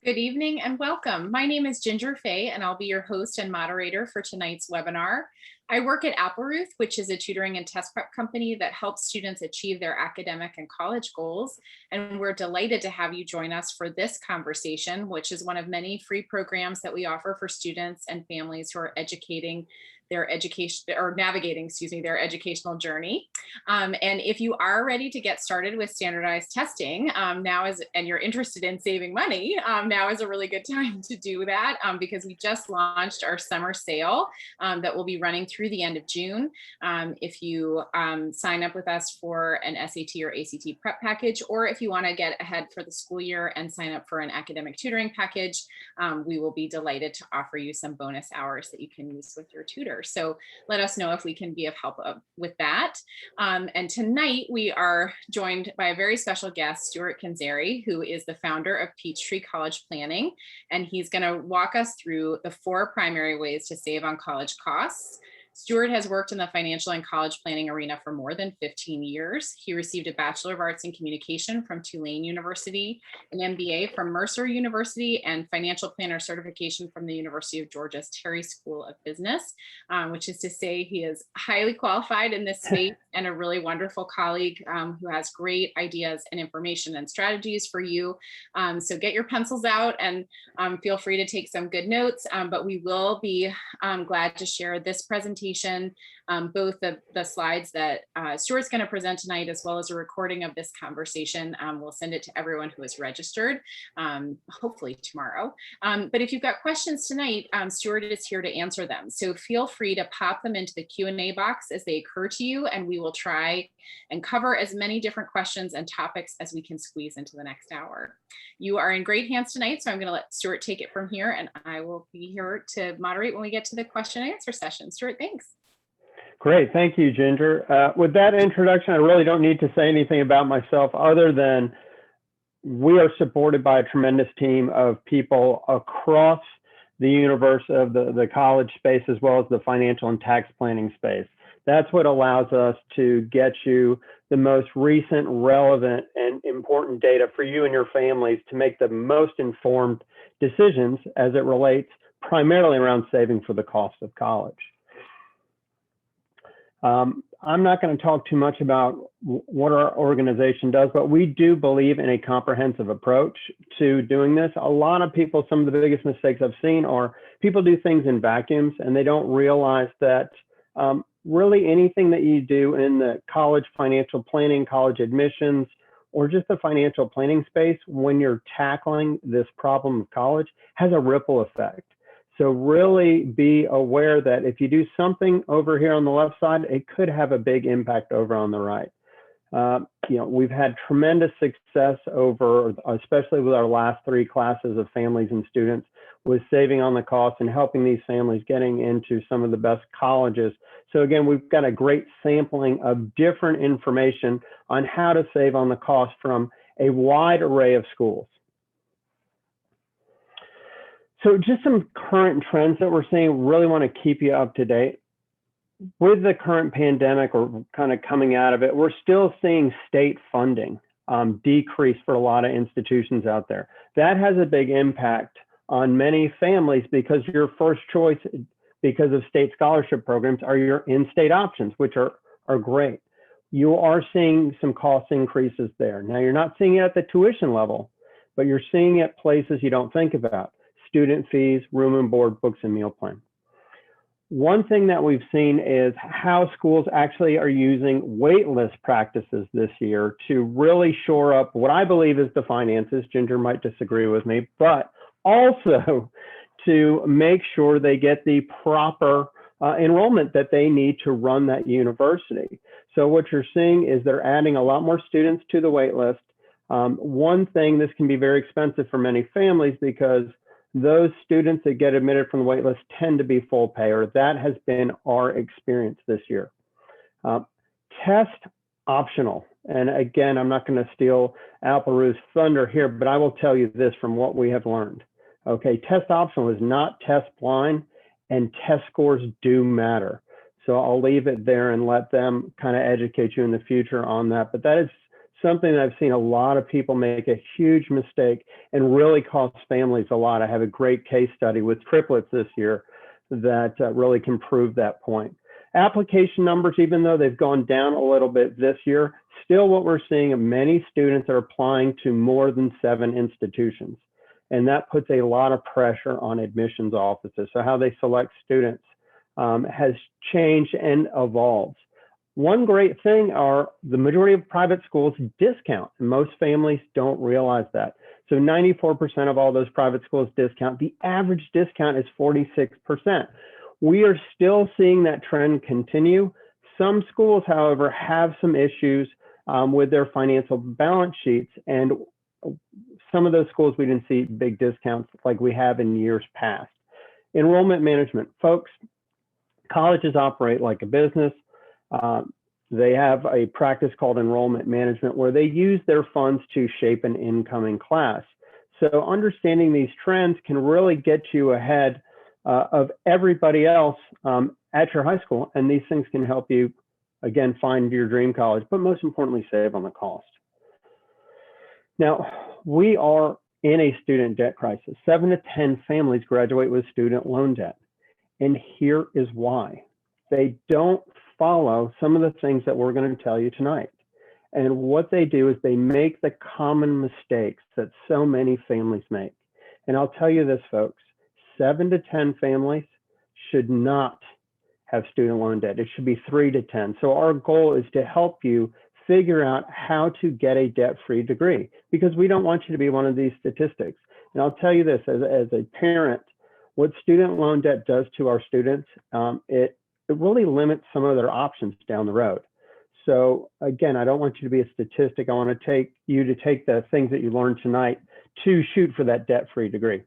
Good evening and welcome. My name is Ginger Fay and I'll be your host and moderator for tonight's webinar. I work at Appleruth, which is a tutoring and test prep company that helps students achieve their academic and college goals. And we're delighted to have you join us for this conversation, which is one of many free programs that we offer for students and families who are educating their education or navigating, their educational journey. And if you are ready to get started with standardized testing, and you're interested in saving money, now is a really good time to do that because we just launched our summer sale that will be running through the end of June. If you sign up with us for an SAT or ACT prep package, or if you want to get ahead for the school year and sign up for an academic tutoring package, we will be delighted to offer you some bonus hours that you can use with your tutor. So let us know if we can be of help with that. And tonight we are joined by a very special guest, Stuart Canzeri, who is the founder of PEACHTREE College Planning. And he's going to walk us through the 4 primary ways to save on college costs. Stuart has worked in the financial and college planning arena for more than 15 years. He received a Bachelor of Arts in Communication from Tulane University, an MBA from Mercer University, and financial planner certification from the University of Georgia's Terry School of Business, which is to say he is highly qualified in this space and a really wonderful colleague who has great ideas and information and strategies for you. So get your pencils out and feel free to take some good notes, but we will be glad to share this presentation, both the slides that Stuart's going to present tonight, as well as a recording of this conversation. We'll send it to everyone who is registered, hopefully tomorrow. But if you've got questions tonight, Stuart is here to answer them. So feel free to pop them into the Q&A box as they occur to you, and we will try and cover as many different questions and topics as we can squeeze into the next hour. You are in great hands tonight, so I'm going to let Stuart take it from here, and I will be here to moderate when we get to the question and answer session. Stuart, thanks. Great, thank you, Ginger. With that introduction, I really don't need to say anything about myself other than we are supported by a tremendous team of people across the universe of the college space, as well as the financial and tax planning space. That's what allows us to get you the most recent, relevant, and important data for you and your families to make the most informed decisions as it relates primarily around saving for the cost of college. I'm not going to talk too much about what our organization does, but we do believe in a comprehensive approach to doing this. A lot of people, some of the biggest mistakes I've seen are people do things in vacuums and they don't realize that really anything that you do in the college financial planning, college admissions, or just the financial planning space when you're tackling this problem of college has a ripple effect. So really be aware that if you do something over here on the left side, it could have a big impact over on the right. We've had tremendous success over, especially with our last 3 classes of families and students, with saving on the cost and helping these families getting into some of the best colleges. So again, we've got a great sampling of different information on how to save on the cost from a wide array of schools. So just some current trends that we're seeing, really want to keep you up to date. With the current pandemic, or kind of coming out of it, we're still seeing state funding decrease for a lot of institutions out there. That has a big impact on many families because your first choice, because of state scholarship programs, are your in-state options, which are great. You are seeing some cost increases there. Now, you're not seeing it at the tuition level, but you're seeing it places you don't think about. Student fees, room and board, books and meal plan. One thing that we've seen is how schools actually are using waitlist practices this year to really shore up what I believe is the finances. Ginger might disagree with me, but also to make sure they get the proper enrollment that they need to run that university. So what you're seeing is they're adding a lot more students to the waitlist. One thing, this can be very expensive for many families because those students that get admitted from the waitlist tend to be full pay, or that has been our experience this year. Test optional. And again, I'm not going to steal Appleruth's thunder here, but I will tell you this from what we have learned. Okay, test optional is not test blind, and test scores do matter. So I'll leave it there and let them kind of educate you in the future on that. But that is something that I've seen a lot of people make a huge mistake and really costs families a lot. I have a great case study with triplets this year that really can prove that point. Application numbers, even though they've gone down a little bit this year, still what we're seeing of many students are applying to more than 7 institutions. And that puts a lot of pressure on admissions offices. So how they select students has changed and evolved. One great thing are the majority of private schools discount, and most families don't realize that. So 94% of all those private schools discount. The average discount is 46%. We are still seeing that trend continue. Some schools, however, have some issues with their financial balance sheets, and some of those schools we didn't see big discounts like we have in years past. Enrollment management, folks, colleges operate like a business. They have a practice called enrollment management where they use their funds to shape an incoming class. So understanding these trends can really get you ahead of everybody else at your high school. And these things can help you, again, find your dream college, but most importantly, save on the cost. Now, we are in a student debt crisis. 7 to 10 families graduate with student loan debt. And here is why. They don't follow some of the things that we're going to tell you tonight. And what they do is they make the common mistakes that so many families make. And I'll tell you this, folks, 7 to 10 families should not have student loan debt. It should be 3 to 10. So our goal is to help you figure out how to get a debt-free degree, because we don't want you to be one of these statistics. And I'll tell you this, as a parent, what student loan debt does to our students, it really limits some of their options down the road. So again, I don't want you to be a statistic. I want to take you to take the things that you learned tonight to shoot for that debt-free degree.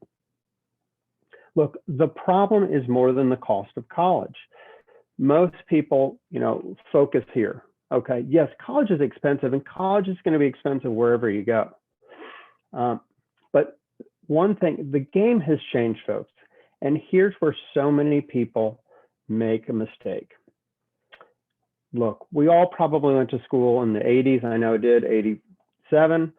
Look, the problem is more than the cost of college. Most people, focus here. Okay, yes, college is expensive, and college is going to be expensive wherever you go. But one thing, the game has changed, folks. And here's where so many people make a mistake. Look, we all probably went to school in the 80s. I know I did, 87,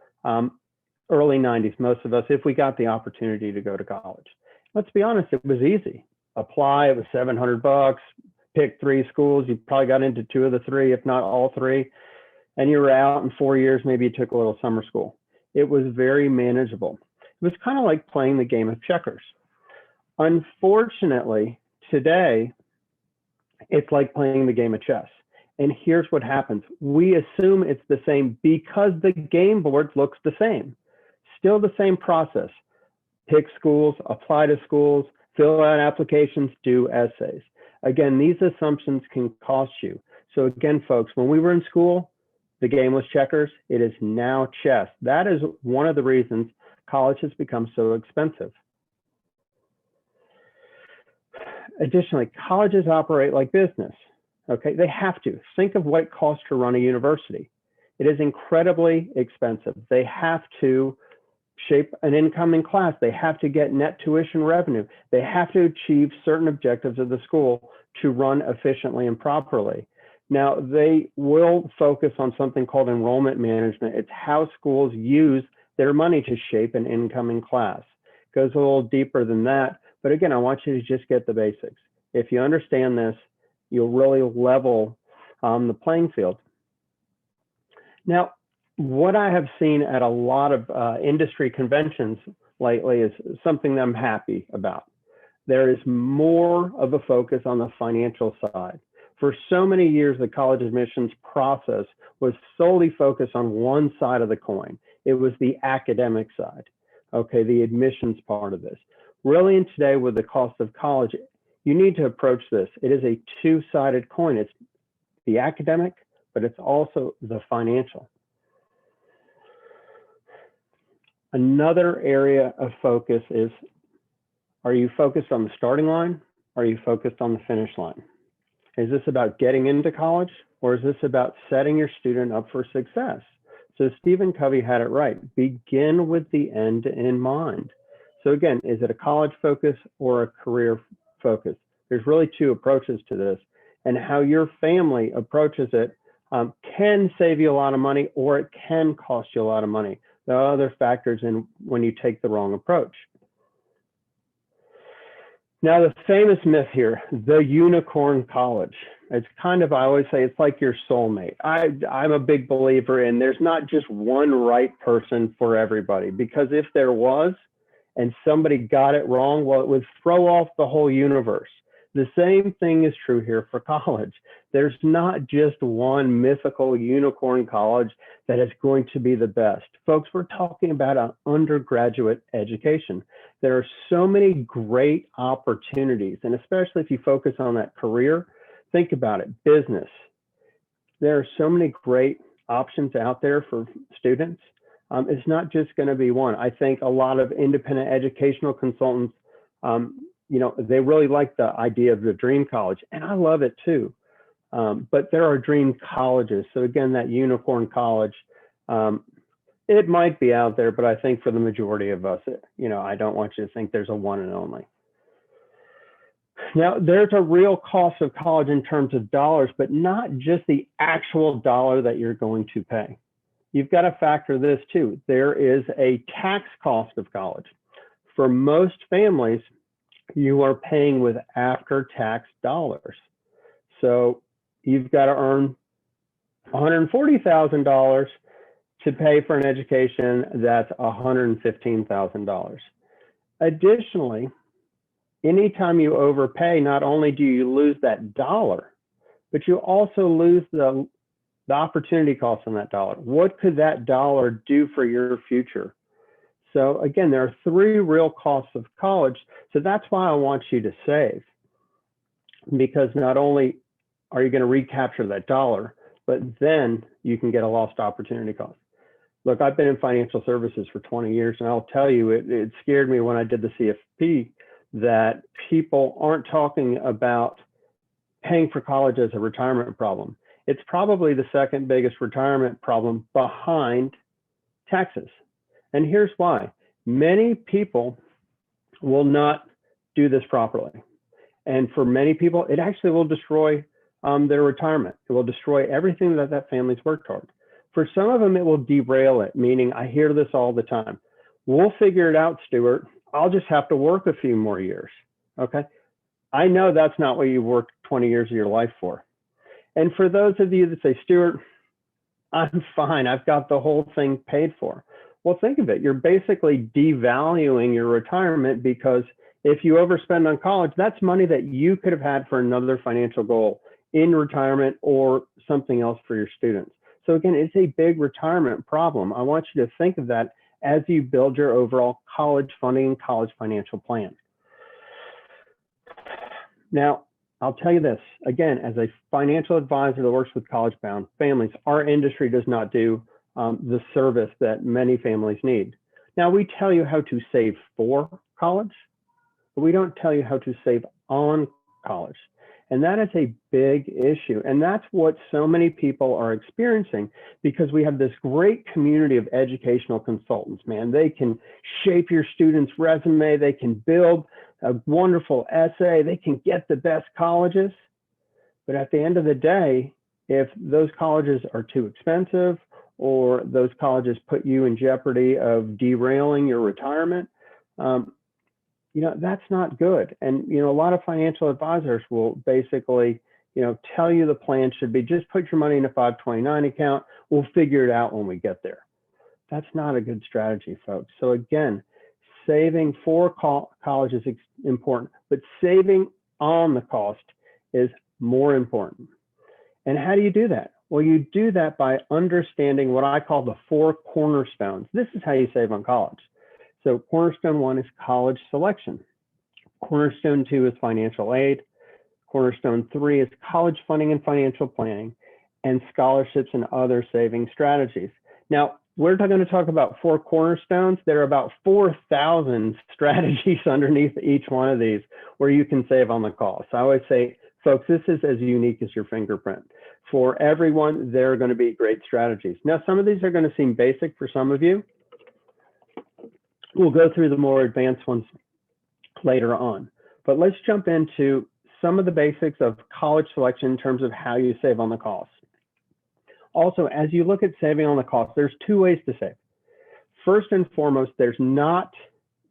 early 90s, most of us, if we got the opportunity to go to college. Let's be honest, it was easy. Apply, it was $700, pick 3 schools. You probably got into 2 of the 3, if not all 3. And you were out in 4 years, maybe you took a little summer school. It was very manageable. It was kind of like playing the game of checkers. Unfortunately, today, it's like playing the game of chess. And here's what happens. We assume it's the same because the game board looks the same. Still the same process. Pick schools, apply to schools, fill out applications, do essays. Again, these assumptions can cost you. So again, folks, when we were in school, the game was checkers. It is now chess. That is one of the reasons college has become so expensive. Additionally, colleges operate like business. Okay, they have to. Think of what it costs to run a university. It is incredibly expensive. They have to shape an incoming class. They have to get net tuition revenue. They have to achieve certain objectives of the school to run efficiently and properly. Now, they will focus on something called enrollment management. It's how schools use their money to shape an incoming class. It goes a little deeper than that. But again, I want you to just get the basics. If you understand this, you'll really level the playing field. Now, what I have seen at a lot of industry conventions lately is something that I'm happy about. There is more of a focus on the financial side. For so many years, the college admissions process was solely focused on one side of the coin. It was the academic side, okay, the admissions part of this. Really, in today, with the cost of college, you need to approach this. It is a two-sided coin. It's the academic, but it's also the financial. Another area of focus is, are you focused on the starting line? Or are you focused on the finish line? Is this about getting into college, or is this about setting your student up for success? So Stephen Covey had it right. Begin with the end in mind. So again, is it a college focus or a career focus? There's really 2 approaches to this, and how your family approaches it can save you a lot of money, or it can cost you a lot of money. There are other factors in when you take the wrong approach. Now, the famous myth here, the unicorn college. It's kind of, I always say, it's like your soulmate. I'm a big believer in there's not just one right person for everybody, because if there was and somebody got it wrong, well, it would throw off the whole universe. The same thing is true here for college. There's not just one mythical unicorn college that is going to be the best. Folks, we're talking about an undergraduate education. There are so many great opportunities, and especially if you focus on that career, think about it, business. There are so many great options out there for students. It's not just going to be one. I think a lot of independent educational consultants, they really like the idea of the dream college, and I love it too. But there are dream colleges. So again, that unicorn college, it might be out there, but I think for the majority of us, I don't want you to think there's a one and only. Now, there's a real cost of college in terms of dollars, but not just the actual dollar that you're going to pay. You've got to factor this too. There is a tax cost of college. For most families, you are paying with after-tax dollars. So you've got to earn $140,000 to pay for an education that's $115,000. Additionally, anytime you overpay, not only do you lose that dollar, but you also lose the opportunity cost on that dollar. What could that dollar do for your future? So again, there are three real costs of college. So that's why I want you to save, because not only are you going to recapture that dollar, but then you can get a lost opportunity cost. Look, I've been in financial services for 20 years, and I'll tell you, it scared me when I did the CFP that people aren't talking about paying for college as a retirement problem. It's probably the second biggest retirement problem behind taxes. And here's why. Many people will not do this properly. And for many people, it actually will destroy their retirement. It will destroy everything that that family's worked toward. For some of them, it will derail it, meaning I hear this all the time. We'll figure it out, Stuart. I'll just have to work a few more years, okay? I know that's not what you worked 20 years of your life for. And for those of you that say, Stuart, I'm fine, I've got the whole thing paid for. Well, think of it. You're basically devaluing your retirement, because if you overspend on college, that's money that you could have had for another financial goal in retirement or something else for your students. So again, it's a big retirement problem. I want you to think of that as you build your overall college funding and college financial plan. Now, I'll tell you this, again, as a financial advisor that works with college-bound families, our industry does not do the service that many families need. Now, we tell you how to save for college, but we don't tell you how to save on college. And that is a big issue. And that's what so many people are experiencing, because we have this great community of educational consultants, man. They can shape your student's resume. They can build a wonderful essay. They can get the best colleges. But at the end of the day, if those colleges are too expensive, or those colleges put you in jeopardy of derailing your retirement, that's not good. And, a lot of financial advisors will basically, tell you the plan should be just put your money in a 529 account. We'll figure it out when we get there. That's not a good strategy, folks. So again, saving for college is important, but saving on the cost is more important. And how do you do that? Well, you do that by understanding what I call the 4 cornerstones. This is how you save on college. So cornerstone 1 is college selection. Cornerstone 2 is financial aid. Cornerstone 3 is college funding and financial planning, and scholarships and other saving strategies. Now, we're going to talk about 4 cornerstones. There are about 4,000 strategies underneath each one of these where you can save on the cost. I always say, folks, this is as unique as your fingerprint. For everyone, there are going to be great strategies. Now, some of these are going to seem basic for some of you. We'll go through the more advanced ones later on. But let's jump into some of the basics of college selection in terms of how you save on the cost. Also, as you look at saving on the cost, there's two ways to save. First and foremost, there's not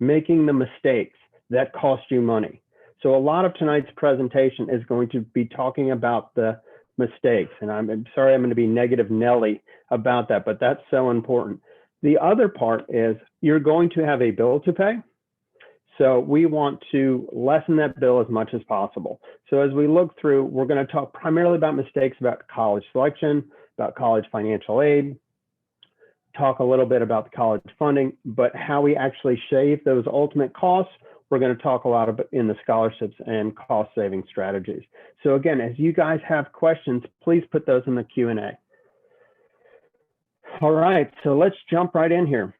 making the mistakes that cost you money. So a lot of tonight's presentation is going to be talking about the mistakes. And I'm sorry, I'm going to be negative Nelly about that, but that's so important. The other part is you're going to have a bill to pay. So we want to lessen that bill as much as possible. So as we look through, we're going to talk primarily about mistakes about college selection, about college financial aid, talk a little bit about the college funding, but how we actually shave those ultimate costs, we're going to talk a lot about in the scholarships and cost saving strategies. So again, as you guys have questions, please put those in the Q&A. All right, so let's jump right in here.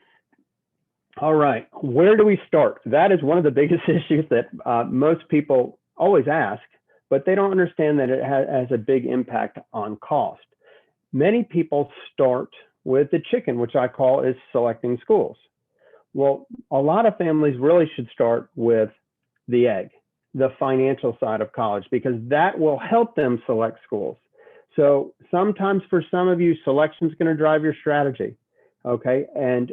All right, where do we start? That is one of the biggest issues that most people always ask, but they don't understand that it has a big impact on cost. Many people start with the chicken, which I call is selecting schools. Well, a lot of families really should start with the egg, the financial side of college, because that will help them select schools. So sometimes for some of you, selection is going to drive your strategy, okay? And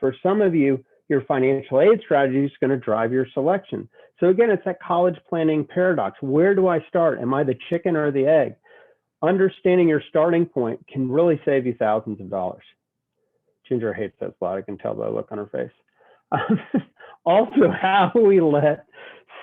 for some of you, your financial aid strategy is going to drive your selection. So again, it's that college planning paradox. Where do I start? Am I the chicken or the egg? Understanding your starting point can really save you thousands of dollars. Ginger hates that slide. I can tell by the look on her face. Also, how we let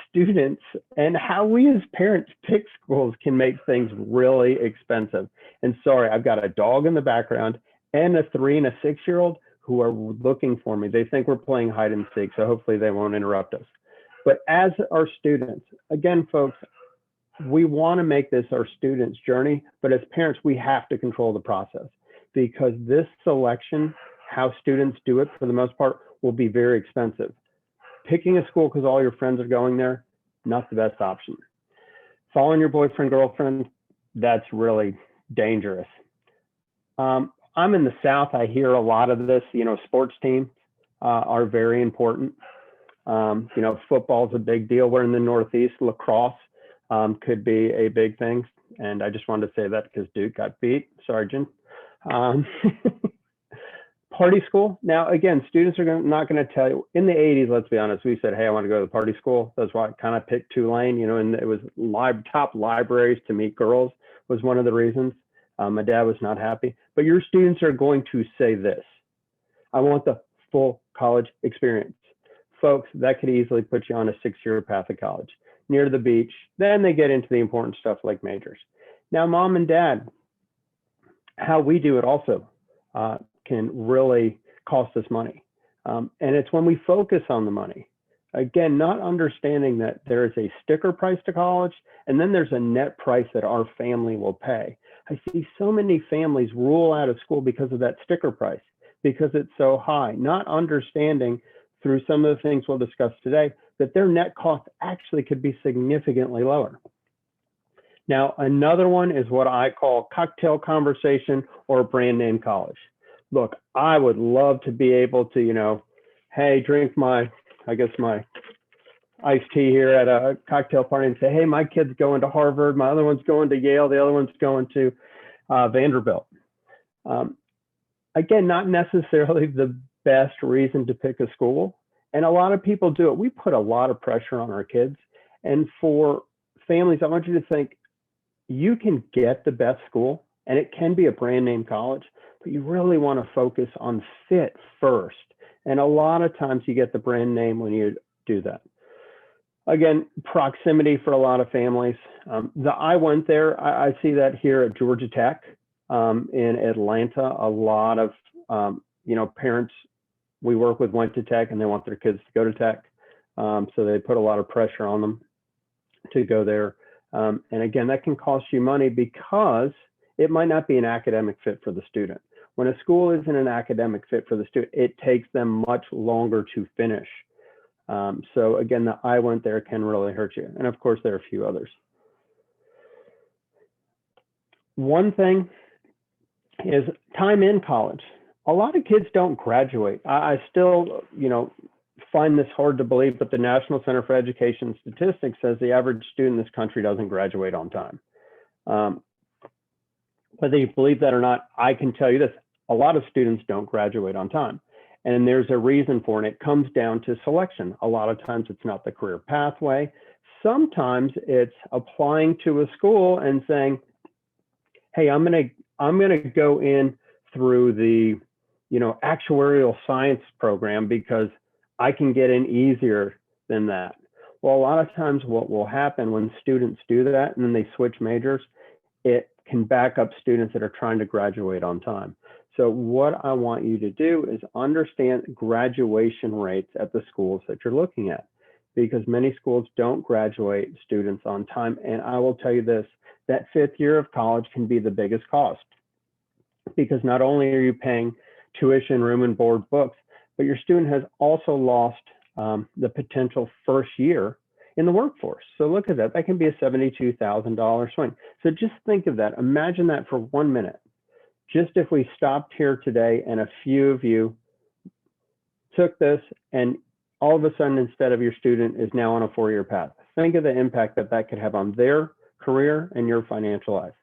students and how we as parents pick schools can make things really expensive. And sorry, I've got a dog in the background and a 3 and a 6-year-old who are looking for me. They think we're playing hide and seek, so hopefully they won't interrupt us. But as our students, again, folks, we want to make this our students' journey, but as parents, we have to control the process, because this selection, how students do it for the most part, will be very expensive. Picking a school because all your friends are going there, not the best option. Following your boyfriend, girlfriend, that's really dangerous. I'm in the South. I hear a lot of this, sports teams are very important. Football is a big deal. We're in the Northeast. Lacrosse could be a big thing. And I just wanted to say that because Duke got beat. Sorry, Jen. Party school. Now, again, students are not going to tell you. In the 80s, let's be honest, we said, hey, I want to go to the party school. That's why I kind of picked Tulane, and it was top libraries to meet girls was one of the reasons. My dad was not happy. But your students are going to say this: I want the full college experience. Folks, that could easily put you on a 6-year path of college, near the beach. Then they get into the important stuff like majors. Now, mom and dad, how we do it also can really cost us money. And it's when we focus on the money. Again, not understanding that there is a sticker price to college, and then there's a net price that our family will pay. I see so many families rule out of school because of that sticker price, because it's so high, not understanding through some of the things we'll discuss today that their net cost actually could be significantly lower. Now, another one is what I call cocktail conversation or brand name college. Look, I would love to be able to, hey, drink my iced tea here at a cocktail party and say, hey, my kid's going to Harvard, my other one's going to Yale, the other one's going to Vanderbilt. Again, not necessarily the best reason to pick a school. And a lot of people do it. We put a lot of pressure on our kids. And for families, I want you to think you can get the best school, and it can be a brand name college, but you really want to focus on fit first. And a lot of times you get the brand name when you do that. Again, proximity for a lot of families. I went there. I see that here at Georgia Tech in Atlanta. A lot of parents we work with went to Tech, and they want their kids to go to Tech. So they put a lot of pressure on them to go there. And again, that can cost you money because it might not be an academic fit for the student. When a school isn't an academic fit for the student, it takes them much longer to finish. So again, the I went there can really hurt you. And of course, there are a few others. One thing is time in college. A lot of kids don't graduate. I still, find this hard to believe, but the National Center for Education Statistics says the average student in this country doesn't graduate on time. Whether you believe that or not, I can tell you this, a lot of students don't graduate on time. And there's a reason for it. And it comes down to selection. A lot of times it's not the career pathway. Sometimes it's applying to a school and saying, hey, I'm gonna go in through the, actuarial science program because I can get in easier than that. Well, a lot of times what will happen when students do that and then they switch majors, it can back up students that are trying to graduate on time. So what I want you to do is understand graduation rates at the schools that you're looking at, because many schools don't graduate students on time. And I will tell you this, that 5th year of college can be the biggest cost, because not only are you paying tuition, room and board, books, but your student has also lost the potential first year in the workforce. So look at that. That can be a $72,000 swing. So just think of that. Imagine that for 1 minute. Just if we stopped here today and a few of you took this and all of a sudden, instead of your student is now on a 4-year path, think of the impact that that could have on their career and your financial life.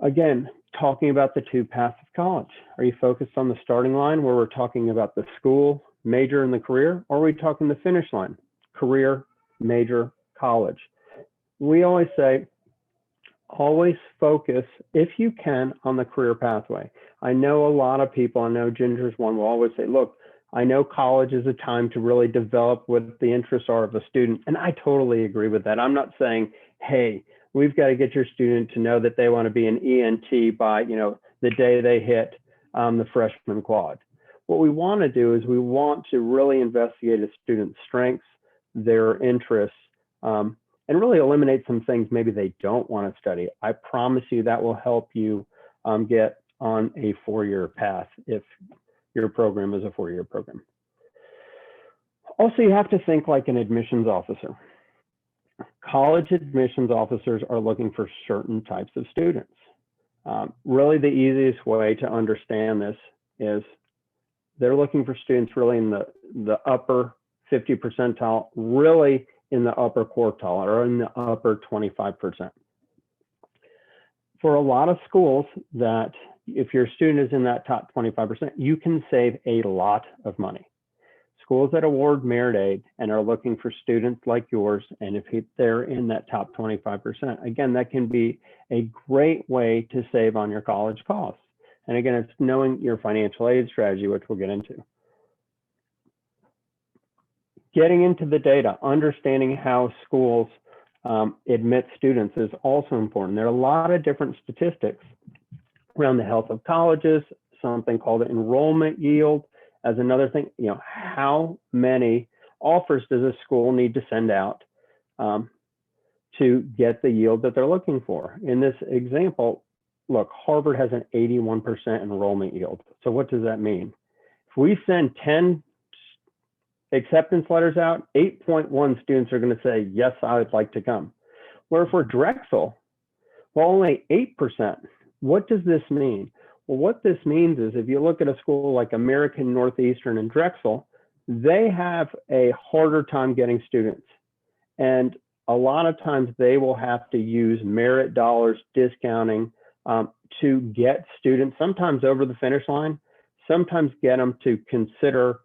Again, talking about the 2 paths of college. Are you focused on the starting line where we're talking about the school, major, and the career? Or are we talking the finish line, career, major, college? We always say, always focus, if you can, on the career pathway. I know a lot of people, I know Ginger's one, will always say, look, I know college is a time to really develop what the interests are of a student. And I totally agree with that. I'm not saying, hey, we've got to get your student to know that they want to be an ENT by, the day they hit the freshman quad. What we want to do is we want to really investigate a student's strengths, their interests, and really eliminate some things maybe they don't want to study. I promise you that will help you get on a 4-year path if your program is a 4-year program. Also, you have to think like an admissions officer. College admissions officers are looking for certain types of students. Really, the easiest way to understand this is they're looking for students really in the upper 50 percentile, really in the upper quartile or in the upper 25%. For a lot of schools that if your student is in that top 25%, you can save a lot of money. Schools that award merit aid and are looking for students like yours, and if they're in that top 25%, again, that can be a great way to save on your college costs. And again, it's knowing your financial aid strategy, which we'll get into. Getting into the data, understanding how schools admit students is also important. There are a lot of different statistics around the health of colleges, something called enrollment yield as another thing. How many offers does a school need to send out to get the yield that they're looking for? In this example, look, Harvard has an 81% enrollment yield. So what does that mean? If we send 10 acceptance letters out, 8.1 students are going to say, yes, I would like to come. Where if we're Drexel, well, only 8%. What does this mean? Well, what this means is if you look at a school like American Northeastern and Drexel, they have a harder time getting students. And a lot of times they will have to use merit dollars, discounting to get students, sometimes over the finish line, sometimes get them to consider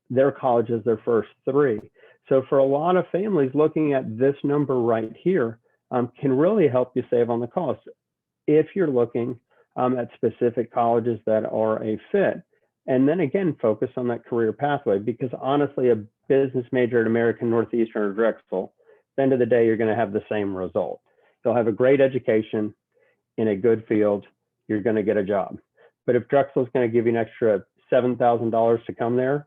their college as their first 3. So for a lot of families, looking at this number right here can really help you save on the cost if you're looking at specific colleges that are a fit. And then again, focus on that career pathway, because honestly, a business major at American Northeastern or Drexel, at the end of the day, you're going to have the same result. You'll have a great education in a good field, you're going to get a job. But if Drexel is going to give you an extra $7,000 to come there,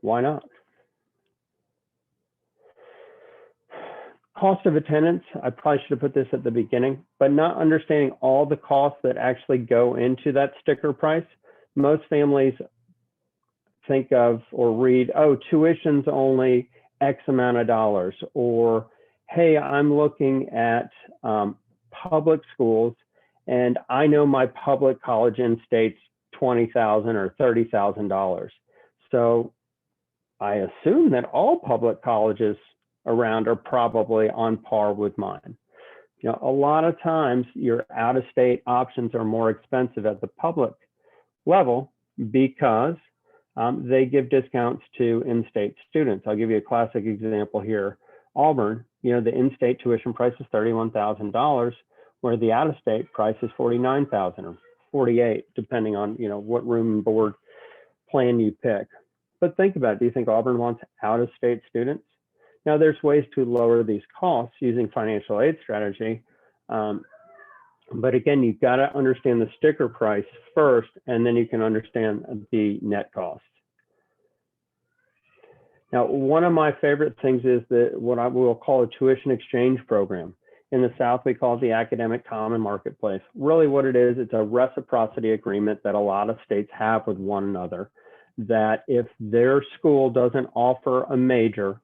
why not? Cost of attendance, I probably should have put this at the beginning, but not understanding all the costs that actually go into that sticker price. Most families think of or read, oh, tuition's only X amount of dollars, or hey, I'm looking at public schools and I know my public college in-state's $20,000 or $30,000. So I assume that all public colleges around are probably on par with mine. You know, a lot of times your out-of-state options are more expensive at the public level because they give discounts to in-state students. I'll give you a classic example here. Auburn, you know, the in-state tuition price is $31,000, where the out-of-state price is $49,000 or $48,000, depending on, you know, what room and board plan you pick. But think about it. Do you think Auburn wants out-of-state students? Now, there's ways to lower these costs using financial aid strategy. But again, you've got to understand the sticker price first, and then you can understand the net cost. Now, one of my favorite things is what I will call a tuition exchange program. In the South, we call it the Academic Common Marketplace. Really what it is, it's a reciprocity agreement that a lot of states have with one another, that if their school doesn't offer a major,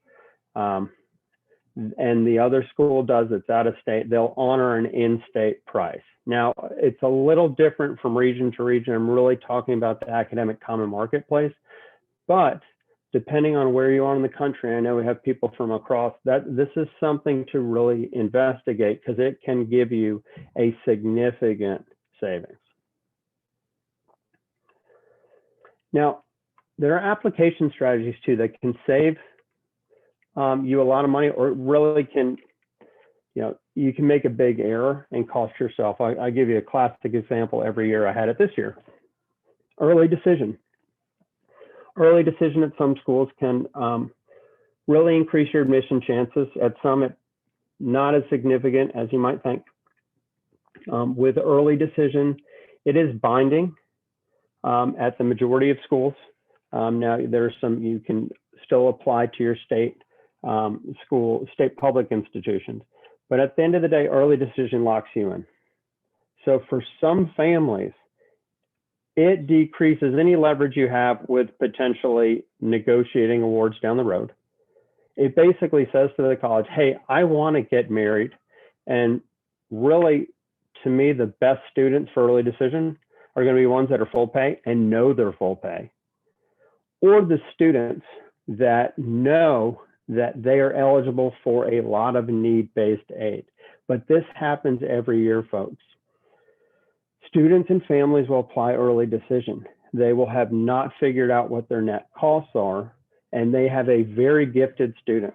and the other school does that's out of state, they'll honor an in-state price. Now, it's a little different from region to region. I'm really talking about the Academic Common Marketplace, but depending on where you are in the country, I know we have people from across that, this is something to really investigate because it can give you a significant savings. Now, there are application strategies too that can save you a lot of money, or really can, you know, you can make a big error and cost yourself. I give you a classic example every year. I had it this year. Early decision. Early decision at some schools can really increase your admission chances. At some, it's not as significant as you might think. With early decision, it is binding at the majority of schools. Now, there's some, you can still apply to your state state public institutions. But at the end of the day, early decision locks you in. So for some families, it decreases any leverage you have with potentially negotiating awards down the road. It basically says to the college, hey, I want to get married. And really, to me, the best students for early decision are going to be ones that are full pay and know they're full pay, or the students that know that they are eligible for a lot of need-based aid. But this happens every year, folks. Students and families will apply early decision. They will have not figured out what their net costs are, and they have a very gifted student.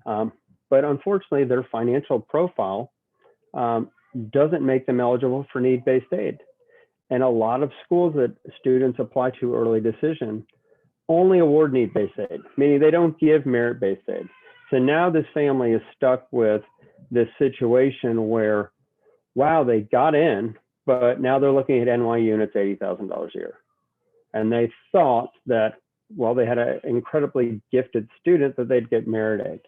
But unfortunately, their financial profile doesn't make them eligible for need-based aid. And a lot of schools that students apply to early decision only award need-based aid, meaning they don't give merit-based aid. So now this family is stuck with this situation where, wow, they got in, but now they're looking at NYU and it's $80,000 a year. And they thought that, well, they had an incredibly gifted student that they'd get merit aid.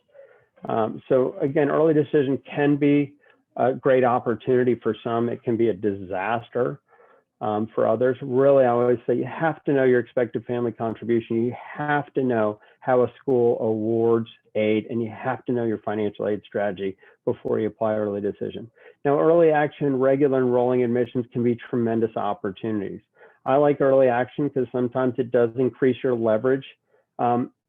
So again, early decision can be a great opportunity for some. It can be a disaster for others. Really, I always say you have to know your expected family contribution. You have to know how a school awards aid, and you have to know your financial aid strategy before you apply early decision. Now, early action, regular enrolling admissions can be tremendous opportunities. I like early action because sometimes it does increase your leverage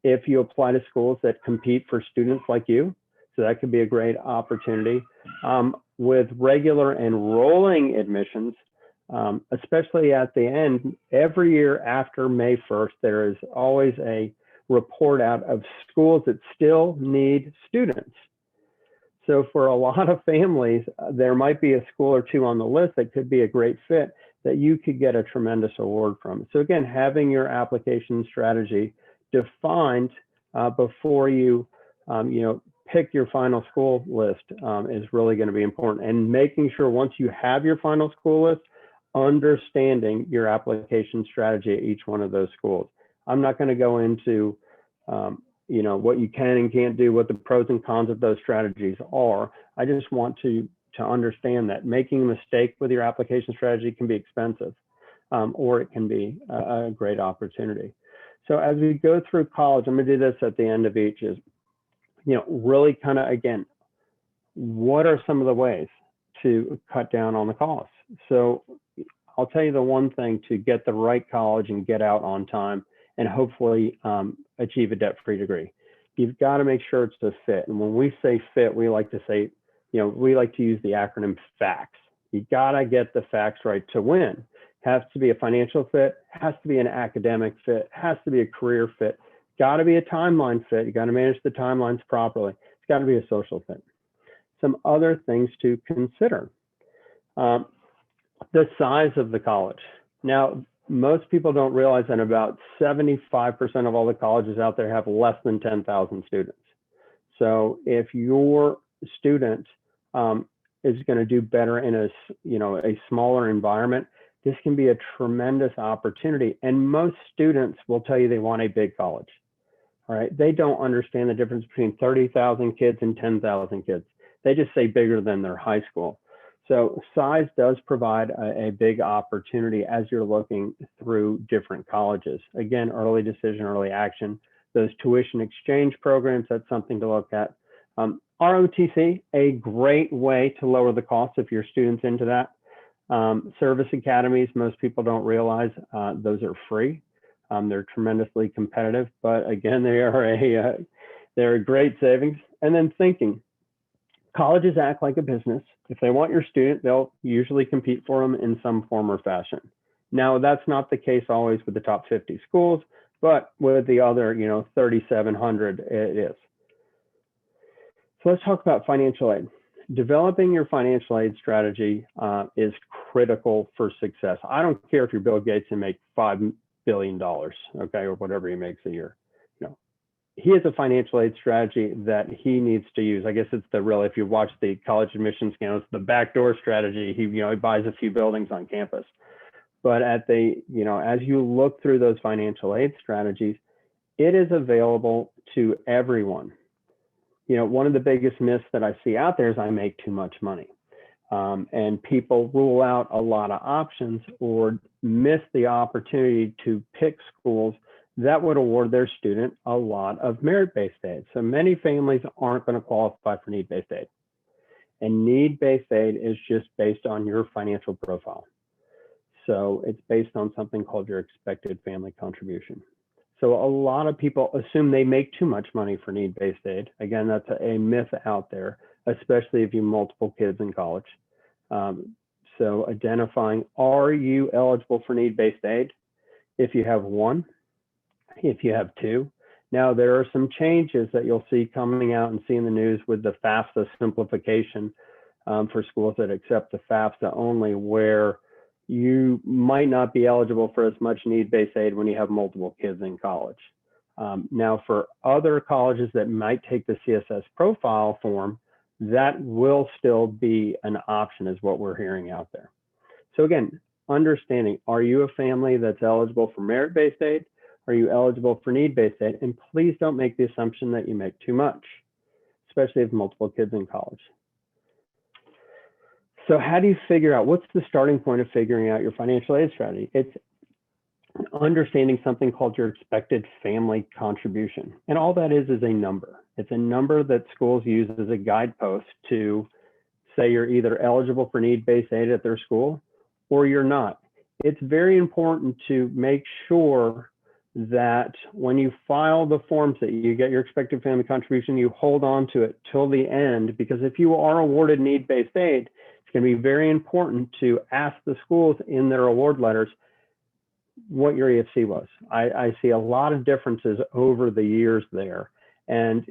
if you apply to schools that compete for students like you. So that could be a great opportunity. With regular enrolling admissions, especially at the end, every year after May 1st, there is always a report out of schools that still need students. So for a lot of families, there might be a school or two on the list that could be a great fit that you could get a tremendous award from. So again, having your application strategy defined before you, pick your final school list is really going to be important. And making sure once you have your final school list, understanding your application strategy at each one of those schools. I'm not going to go into, what you can and can't do, what the pros and cons of those strategies are. I just want to understand that making a mistake with your application strategy can be expensive, or it can be a great opportunity. So as we go through college, I'm going to do this at the end of each is, really kind of, again, what are some of the ways to cut down on the costs? So I'll tell you the one thing to get the right college and get out on time and hopefully achieve a debt-free degree. You've got to make sure it's a fit. And when we say fit, we like to say we like to use the acronym FACTS. You gotta get the facts right to win. Has to be a financial fit, has to be an academic fit, has to be a career fit, gotta be a timeline fit. You gotta manage the timelines properly. It's gotta be a social fit. Some other things to consider. The size of the college. Now, most people don't realize that about 75% of all the colleges out there have less than 10,000 students. So if your student is going to do better in a smaller environment, this can be a tremendous opportunity. And most students will tell you they want a big college. All right, they don't understand the difference between 30,000 kids and 10,000 kids. They just say bigger than their high school. So size does provide a big opportunity as you're looking through different colleges. Again, early decision, early action, those tuition exchange programs, that's something to look at. ROTC, a great way to lower the cost if your student's into that. Service academies, most people don't realize those are free. They're tremendously competitive, but again, they're a great savings. And then thinking. Colleges act like a business. If they want your student, they'll usually compete for them in some form or fashion. Now, that's not the case always with the top 50 schools, but with the other, 3,700, it is. So let's talk about financial aid. Developing your financial aid strategy is critical for success. I don't care if you're Bill Gates and make $5 billion, okay, or whatever he makes a year. He has a financial aid strategy that he needs to use. I guess it's if you watch the college admission scandal, it's the backdoor strategy. He buys a few buildings on campus. But as you look through those financial aid strategies, it is available to everyone. One of the biggest myths that I see out there is I make too much money. And people rule out a lot of options or miss the opportunity to pick schools that would award their student a lot of merit-based aid. So many families aren't going to qualify for need-based aid. And need-based aid is just based on your financial profile. So it's based on something called your expected family contribution. So a lot of people assume they make too much money for need-based aid. Again, that's a myth out there, especially if you have multiple kids in college. So identifying, are you eligible for need-based aid? If you have one, if you have two. Now, there are some changes that you'll see coming out and see in the news with the FAFSA simplification for schools that accept the FAFSA only, where you might not be eligible for as much need-based aid when you have multiple kids in college. Now, for other colleges that might take the CSS profile form, that will still be an option, is what we're hearing out there. So again, understanding, are you a family that's eligible for merit-based aid? Are you eligible for need-based aid? And please don't make the assumption that you make too much, especially if multiple kids in college. So how do you figure out, what's the starting point of figuring out your financial aid strategy? It's understanding something called your expected family contribution. And all that is a number. It's a number that schools use as a guidepost to say you're either eligible for need-based aid at their school or you're not. It's very important to make sure that when you file the forms that you get your expected family contribution, you hold on to it till the end, because if you are awarded need-based aid, it's going to be very important to ask the schools in their award letters what your EFC was. I see a lot of differences over the years there. And,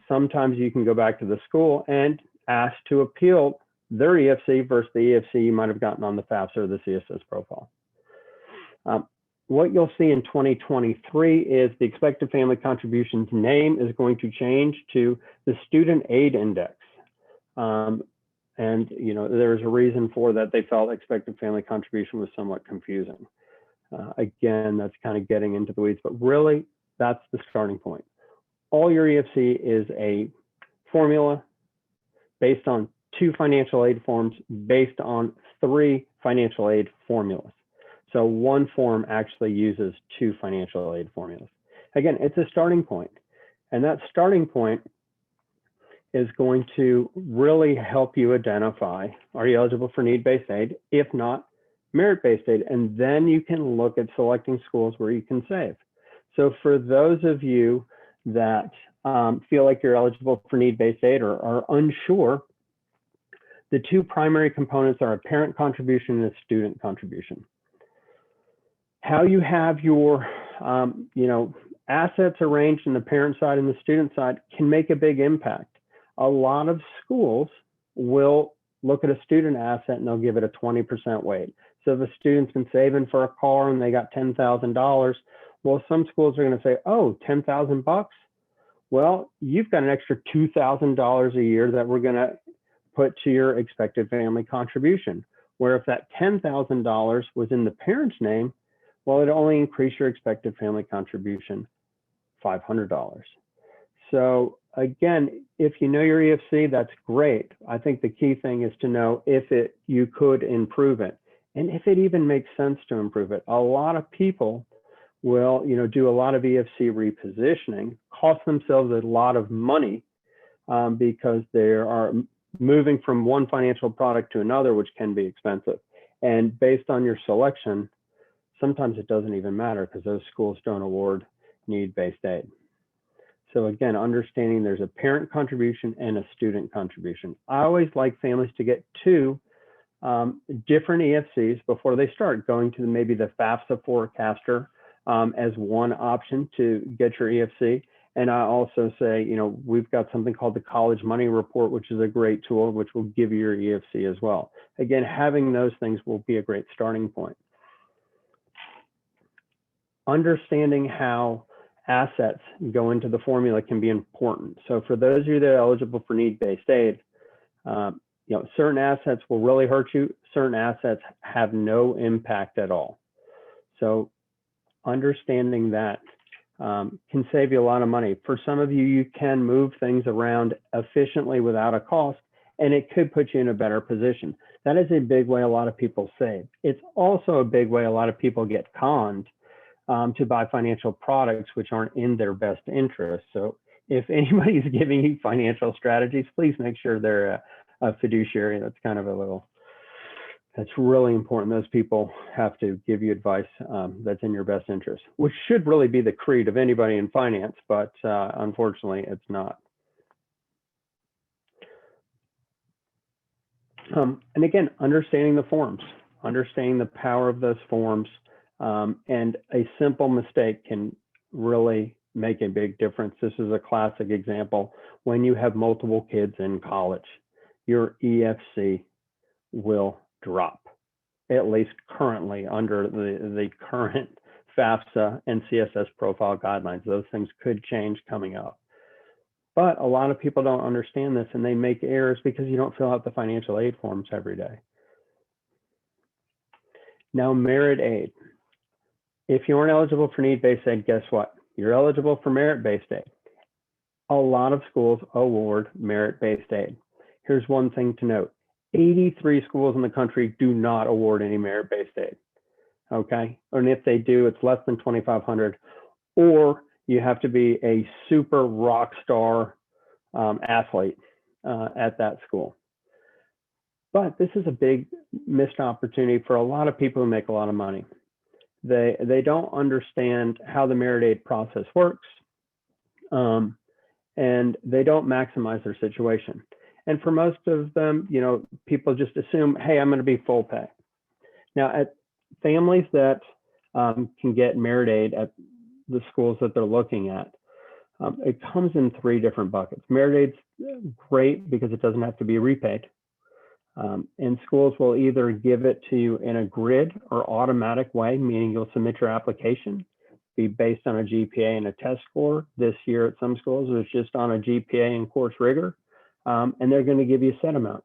sometimes you can go back to the school and ask to appeal their EFC versus the EFC you might have gotten on the FAFSA or the CSS profile. What you'll see in 2023 is the expected family contributions name is going to change to the Student Aid Index. And, there's a reason for that. They felt expected family contribution was somewhat confusing. Again, that's kind of getting into the weeds, but really that's the starting point. All your EFC is a formula based on 2 financial aid forms based on 3 financial aid formulas. So one form actually uses 2 financial aid formulas. Again, it's a starting point. And that starting point is going to really help you identify, are you eligible for need-based aid? If not, merit-based aid. And then you can look at selecting schools where you can save. So for those of you that feel like you're eligible for need-based aid or are unsure, The two primary components are a parent contribution and a student contribution. How you have your assets arranged in the parent side and the student side can make a big impact. A lot of schools will look at a student asset and they'll give it a 20% weight. So if a student's been saving for a car and they got $10,000, well, some schools are going to say, oh, 10,000 bucks. Well, you've got an extra $2,000 a year that we're going to put to your expected family contribution. Where if that $10,000 was in the parent's name, well, it only increased your expected family contribution $500. So again, if you know your EFC, that's great. I think the key thing is to know if you could improve it, and if it even makes sense to improve it. A lot of people will, do a lot of EFC repositioning, cost themselves a lot of money because they are moving from one financial product to another, which can be expensive. And based on your selection, sometimes it doesn't even matter because those schools don't award need-based aid. So again, understanding there's a parent contribution and a student contribution. I always like families to get two different EFCs before they start going to maybe the FAFSA forecaster as one option to get your EFC. And I also say, we've got something called the College Money Report, which is a great tool, which will give you your EFC as well. Again, having those things will be a great starting point. Understanding how assets go into the formula can be important. So for those of you that are eligible for need-based aid, certain assets will really hurt you. Certain assets have no impact at all. So understanding that can save you a lot of money. For some of you, you can move things around efficiently without a cost, and it could put you in a better position. That is a big way a lot of people save. It's also a big way a lot of people get conned to buy financial products which aren't in their best interest. So if anybody's giving you financial strategies, please make sure they're a fiduciary. That's kind of that's really important. Those people have to give you advice that's in your best interest, which should really be the creed of anybody in finance, but unfortunately it's not. And again, understanding the forms, understanding the power of those forms, and a simple mistake can really make a big difference. This is a classic example. When you have multiple kids in college, your EFC will drop, at least currently under the current FAFSA and CSS profile guidelines. Those things could change coming up. But a lot of people don't understand this, and they make errors because you don't fill out the financial aid forms every day. Now, merit aid. If you aren't eligible for need-based aid, guess what? You're eligible for merit-based aid. A lot of schools award merit-based aid. Here's one thing to note. 83 schools in the country do not award any merit-based aid, okay? And if they do, it's less than 2,500, or you have to be a super rock star athlete at that school. But this is a big missed opportunity for a lot of people who make a lot of money. They don't understand how the merit aid process works, and they don't maximize their situation. And for most of them, people just assume, hey, I'm going to be full pay. Now, at families that can get merit aid at the schools that they're looking at, it comes in 3 different buckets. Merit aid's great because it doesn't have to be repaid. And schools will either give it to you in a grid or automatic way, meaning you'll submit your application, be based on a GPA and a test score. This year at some schools, it's just on a GPA and course rigor, and they're going to give you a set amount.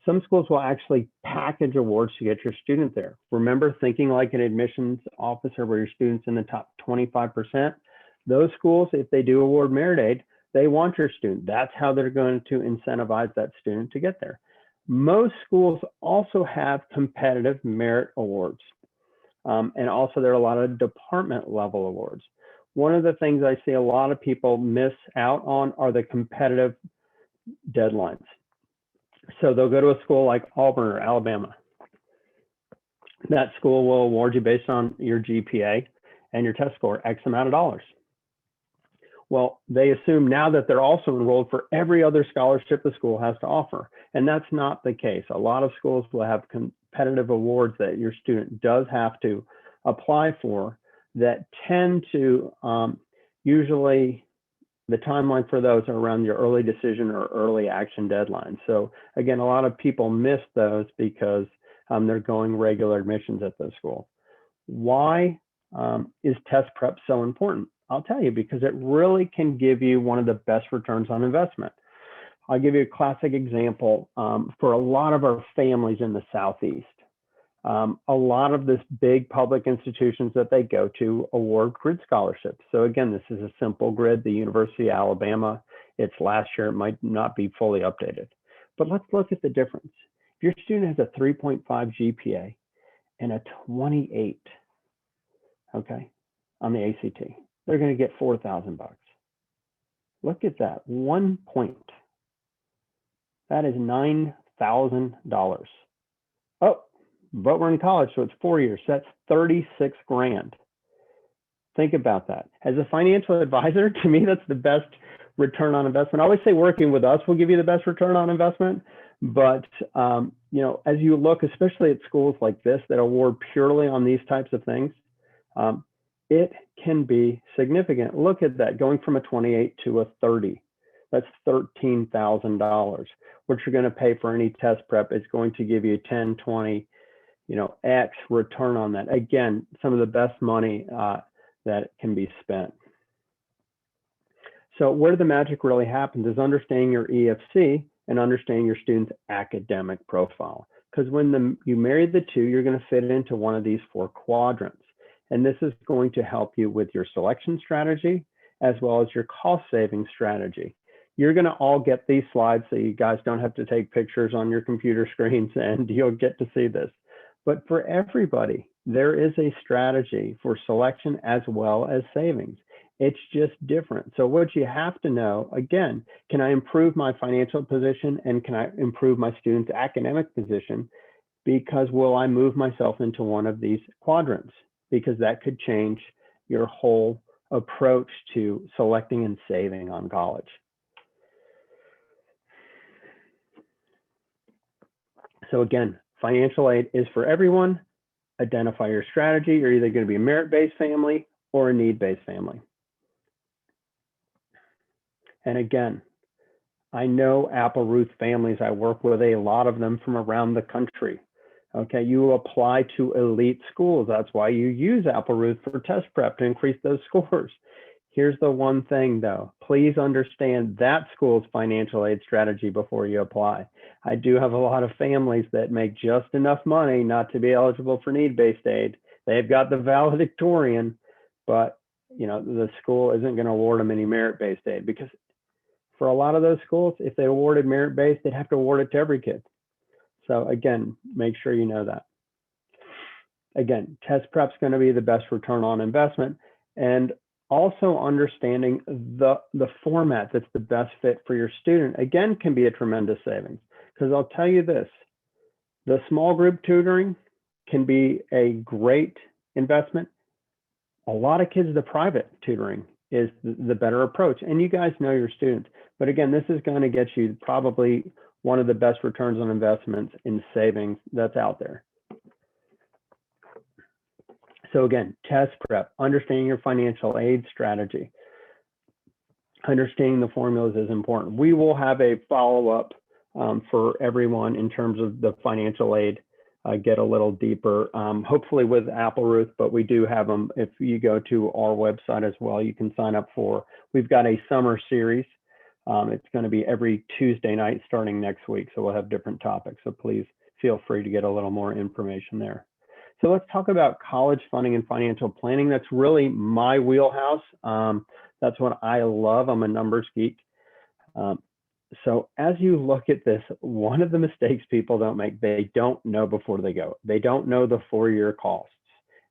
Some schools will actually package awards to get your student there. Remember, thinking like an admissions officer where your student's in the top 25%. Those schools, if they do award merit aid, they want your student. That's how they're going to incentivize that student to get there. Most schools also have competitive merit awards. And also there are a lot of department level awards. One of the things I see a lot of people miss out on are the competitive deadlines. So they'll go to a school like Auburn or Alabama. That school will award you based on your GPA and your test score, X amount of dollars. Well, they assume now that they're also enrolled for every other scholarship the school has to offer. And that's not the case. A lot of schools will have competitive awards that your student does have to apply for that tend to usually the timeline for those are around your early decision or early action deadline. So again, a lot of people miss those because they're going regular admissions at those schools. Why is test prep so important? I'll tell you, because it really can give you one of the best returns on investment. I'll give you a classic example for a lot of our families in the Southeast. A lot of this big public institutions that they go to award grid scholarships. So again, this is a simple grid, the University of Alabama. It's last year, it might not be fully updated. But let's look at the difference. If your student has a 3.5 GPA and a 28, okay, on the ACT, they're gonna get $4,000 bucks. Look at that, 1 point. That is $9,000. Oh, but we're in college, so it's 4 years. So that's 36 grand. Think about that. As a financial advisor, to me, that's the best return on investment. I always say working with us will give you the best return on investment. But you know, as you look, especially at schools like this that award purely on these types of things, it can be significant. Look at that, going from a 28 to a 30. That's $13,000. What you're going to pay for any test prep is going to give you 10, 20, you know, X return on that. Again, some of the best money that can be spent. So where the magic really happens is understanding your EFC and understanding your student's academic profile. Because when you marry the two, you're going to fit into one of these 4 quadrants. And this is going to help you with your selection strategy as well as your cost saving strategy. You're going to all get these slides so you guys don't have to take pictures on your computer screens, and you'll get to see this. But for everybody, there is a strategy for selection as well as savings. It's just different. So what you have to know, again, can I improve my financial position and can I improve my student's academic position? Because will I move myself into one of these quadrants? Because that could change your whole approach to selecting and saving on college. So again, financial aid is for everyone. Identify your strategy. You're either going to be a merit-based family or a need-based family. And again, I know Apple Ruth families. I work with a lot of them from around the country. Okay, you apply to elite schools. That's why you use Apple Ruth for test prep to increase those scores. Here's the one thing though, please understand that school's financial aid strategy before you apply. I do have a lot of families that make just enough money not to be eligible for need-based aid. They've got the valedictorian, but you know, the school isn't going to award them any merit-based aid, because for a lot of those schools, if they awarded merit-based, they'd have to award it to every kid. So again, make sure you know that. Again, test prep's going to be the best return on investment, and also understanding the format that's the best fit for your student, again, can be a tremendous savings. Because I'll tell you this, the small group tutoring can be a great investment. A lot of kids, the private tutoring is the better approach. And you guys know your students. But again, this is going to get you probably one of the best returns on investments in savings that's out there. So again, test prep, understanding your financial aid strategy, understanding the formulas is important. We will have a follow-up for everyone in terms of the financial aid, get a little deeper, hopefully with Apple Ruth, but we do have them. If you go to our website as well, you can sign up for, we've got a summer series. It's going to be every Tuesday night starting next week. So we'll have different topics. So please feel free to get a little more information there. So let's talk about college funding and financial planning. That's really my wheelhouse. That's what I love. I'm a numbers geek. So as you look at this, one of the mistakes people don't make, they don't know before they go. They don't know the 4-year costs.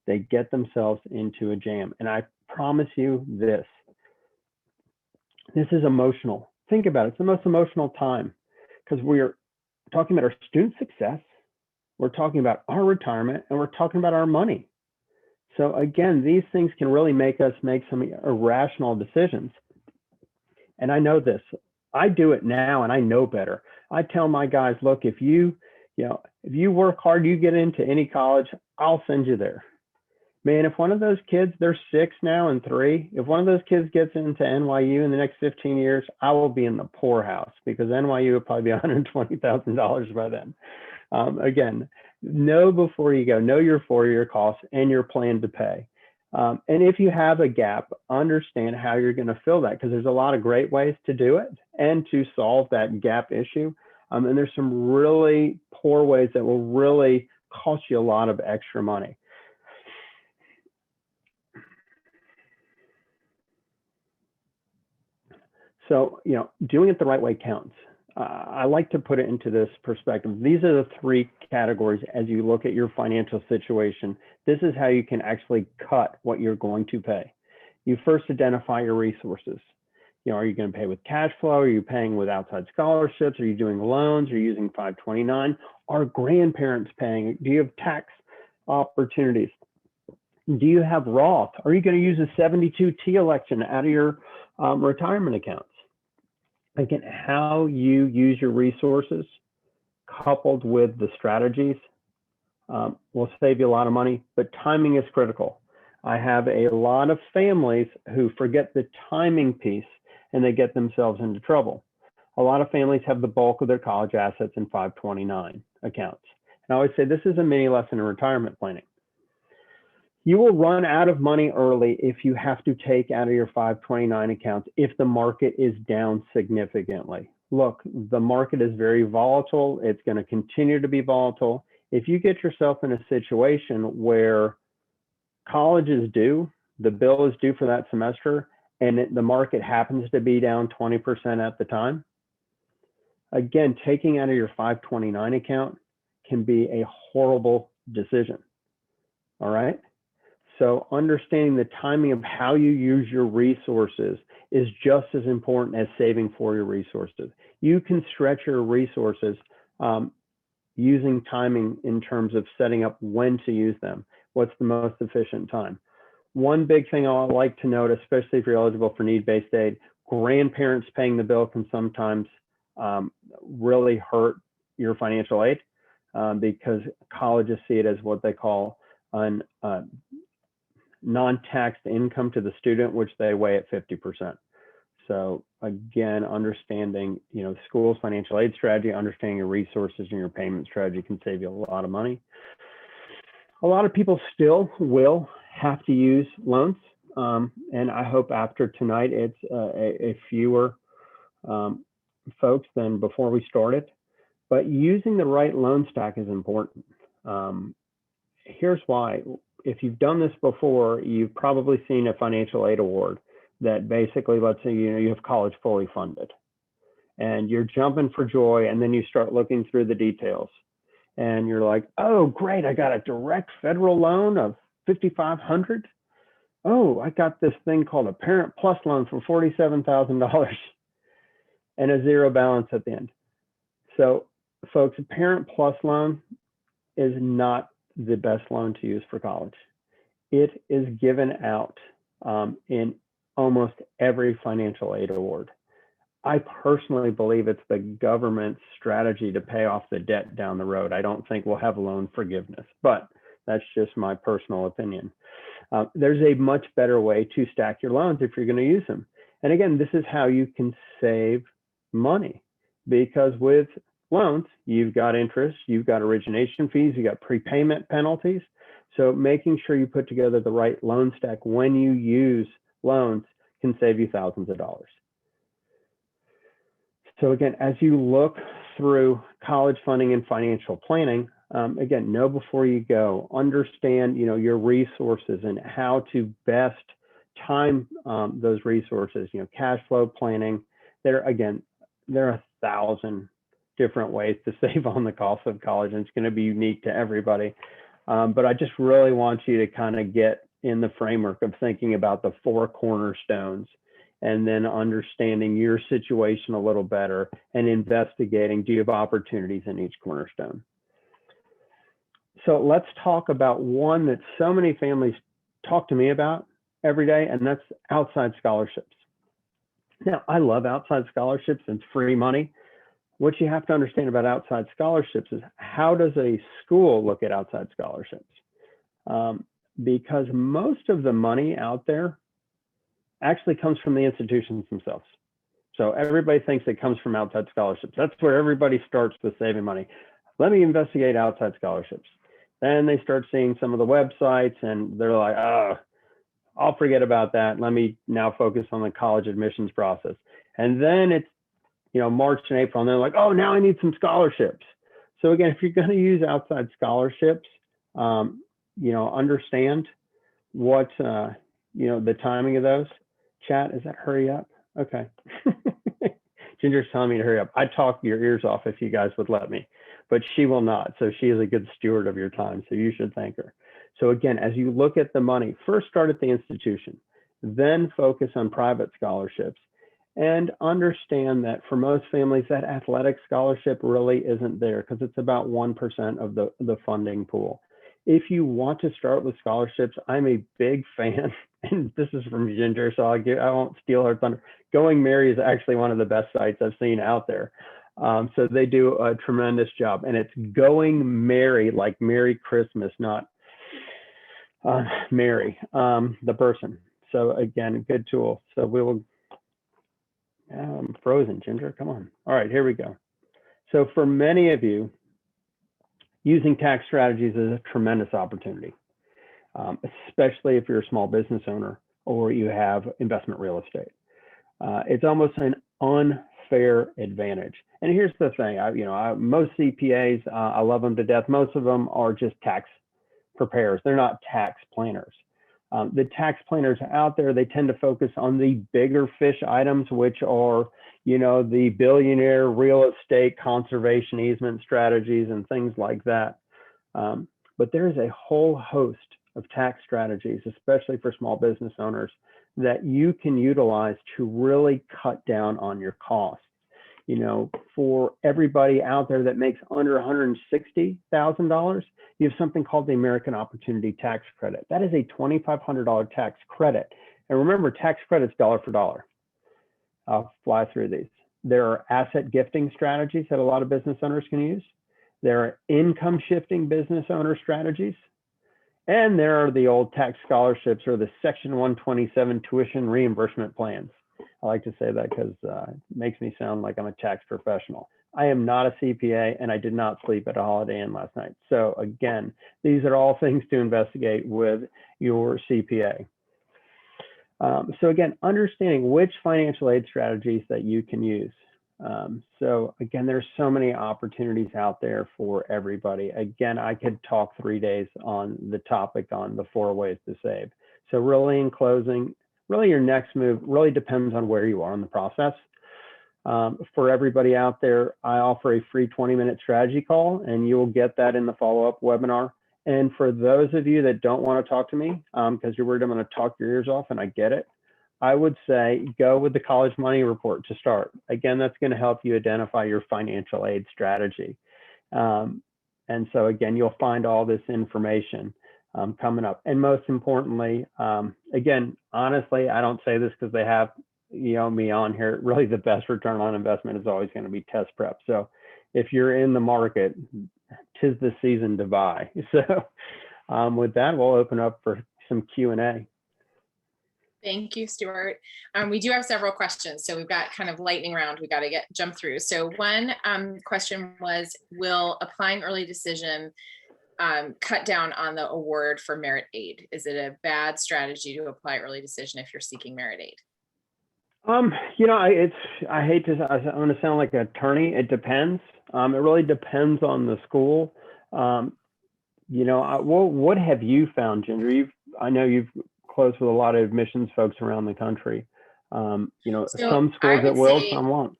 They get themselves into a jam. And I promise you this is emotional. Think about it. It's the most emotional time because we're talking about our student success. We're talking about our retirement, and we're talking about our money. So again, these things can really make us make some irrational decisions. And I know this. I do it now and I know better. I tell my guys, look, if you work hard, you get into any college, I'll send you there. Man, if one of those kids, they're 6 now and 3, if one of those kids gets into NYU in the next 15 years, I will be in the poorhouse because NYU will probably be $120,000 by then. Again, know before you go, know your 4-year costs and your plan to pay. And if you have a gap, understand how you're going to fill that, because there's a lot of great ways to do it and to solve that gap issue. And there's some really poor ways that will really cost you a lot of extra money. So, doing it the right way counts. I like to put it into this perspective. These are the 3 categories as you look at your financial situation. This is how you can actually cut what you're going to pay. You first identify your resources. Are you going to pay with cash flow? Are you paying with outside scholarships? Are you doing loans? Are you using 529? Are grandparents paying? Do you have tax opportunities? Do you have Roth? Are you going to use a 72T election out of your retirement accounts? Again, how you use your resources coupled with the strategies will save you a lot of money, but timing is critical. I have a lot of families who forget the timing piece and they get themselves into trouble. A lot of families have the bulk of their college assets in 529 accounts. And I always say this is a mini lesson in retirement planning. You will run out of money early if you have to take out of your 529 accounts if the market is down significantly. Look, the market is very volatile. It's going to continue to be volatile. If you get yourself in a situation where college is due, the bill is due for that semester, and the market happens to be down 20% at the time, again, taking out of your 529 account can be a horrible decision. All right? So understanding the timing of how you use your resources is just as important as saving for your resources. You can stretch your resources using timing in terms of setting up when to use them. What's the most efficient time? One big thing I like to note, especially if you're eligible for need-based aid, grandparents paying the bill can sometimes really hurt your financial aid because colleges see it as what they call an non-taxed income to the student, which they weigh at 50%. So again, understanding, school's financial aid strategy, understanding your resources and your payment strategy can save you a lot of money. A lot of people still will have to use loans. And I hope after tonight, it's a fewer folks than before we started, but using the right loan stack is important. Here's why. If you've done this before, you've probably seen a financial aid award that basically, let's say, you have college fully funded and you're jumping for joy. And then you start looking through the details and you're like, oh, great. I got a direct federal loan of $5,500. Oh, I got this thing called a Parent Plus loan for $47,000 and a zero balance at the end. So folks, a Parent Plus loan is not the best loan to use for college. It is given out in almost every financial aid award. I personally believe it's the government's strategy to pay off the debt down the road. I don't think we'll have loan forgiveness, but that's just my personal opinion. There's a much better way to stack your loans if you're going to use them. And again, this is how you can save money, because with loans, you've got interest, you've got origination fees, you've got prepayment penalties. So making sure you put together the right loan stack when you use loans can save you thousands of dollars. So again, as you look through college funding and financial planning, again, know before you go, understand, your resources and how to best time those resources, cash flow planning. There are 1,000 different ways to save on the cost of college, and it's going to be unique to everybody. But I just really want you to kind of get in the framework of thinking about the 4 cornerstones and then understanding your situation a little better and investigating, do you have opportunities in each cornerstone? So let's talk about one that so many families talk to me about every day, and that's outside scholarships. Now, I love outside scholarships. It's free money. what you have to understand about outside scholarships is, how does a school look at outside scholarships? Because most of the money out there actually comes from the institutions themselves. So everybody thinks it comes from outside scholarships. That's where everybody starts with saving money. Let me investigate outside scholarships. Then they start seeing some of the websites and they're like, oh, I'll forget about that. Let me now focus on the college admissions process. And then it's, March and April, and they're like, oh, now I need some scholarships. So again, if you're going to use outside scholarships, understand what, the timing of those. Chat, is that hurry up? Okay. Ginger's telling me to hurry up. I'd talk your ears off if you guys would let me, but she will not. So she is a good steward of your time. So you should thank her. So again, as you look at the money, first start at the institution, then focus on private scholarships, and understand that for most families, that athletic scholarship really isn't there because it's about 1% of the funding pool. If you want to start with scholarships, I'm a big fan, and this is from Ginger, so I won't steal her thunder. Going Merry is actually one of the best sites I've seen out there. So they do a tremendous job, and it's Going Merry, like Merry Christmas, not Mary, the person. So again, a good tool. So we will, I'm frozen, Ginger, come on. All right, here we go. So for many of you, using tax strategies is a tremendous opportunity, especially if you're a small business owner or you have investment real estate. It's almost an unfair advantage. And here's the thing, most CPAs, I love them to death. Most of them are just tax preparers. They're not tax planners. The tax planners out there, they tend to focus on the bigger fish items, which are, the billionaire real estate conservation easement strategies and things like that. But there's a whole host of tax strategies, especially for small business owners, that you can utilize to really cut down on your costs. For everybody out there that makes under $160,000, you have something called the American Opportunity Tax Credit. That is a $2,500 tax credit. And remember, tax credits dollar for dollar. I'll fly through these. There are asset gifting strategies that a lot of business owners can use. There are income shifting business owner strategies. And there are the old tax scholarships, or the Section 127 tuition reimbursement plans. I like to say that because it makes me sound like I'm a tax professional. I am not a CPA, and I did not sleep at a Holiday Inn last night. So again, these are all things to investigate with your CPA. So again, understanding which financial aid strategies that you can use. So again, there's so many opportunities out there for everybody. Again, I could talk 3 days on the topic on the 4 ways to save. So really, in closing, really your next move really depends on where you are in the process. For everybody out there, I offer a free 20-minute strategy call, and you will get that in the follow-up webinar. And for those of you that don't want to talk to me because you're worried I'm going to talk your ears off, and I get it, I would say go with the College Money Report to start. Again, that's going to help you identify your financial aid strategy. And so again, you'll find all this information coming up. And most importantly, again, honestly, I don't say this because they have me on here. Really, the best return on investment is always going to be test prep. So if you're in the market, 'tis the season to buy. So with that, we'll open up for some Q&A. Thank you, Stuart. We do have several questions, so we've got kind of lightning round we got to jump through. So one question was, will applying early decision cut down on the award for merit aid? Is it a bad strategy to apply early decision if you're seeking merit aid? I hate to, I want to sound like an attorney. It depends. It really depends on the school. What have you found, Ginger? I know you've closed with a lot of admissions folks around the country. Some schools that will, some won't.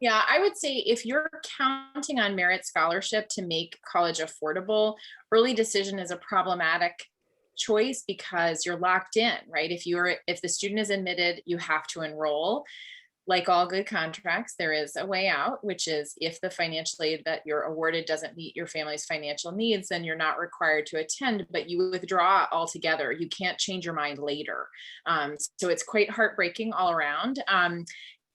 Yeah, I would say if you're counting on merit scholarship to make college affordable, early decision is a problematic choice because you're locked in, right? If the student is admitted, you have to enroll. Like all good contracts, there is a way out, which is if the financial aid that you're awarded doesn't meet your family's financial needs, then you're not required to attend, but you withdraw altogether. You can't change your mind later. So it's quite heartbreaking all around.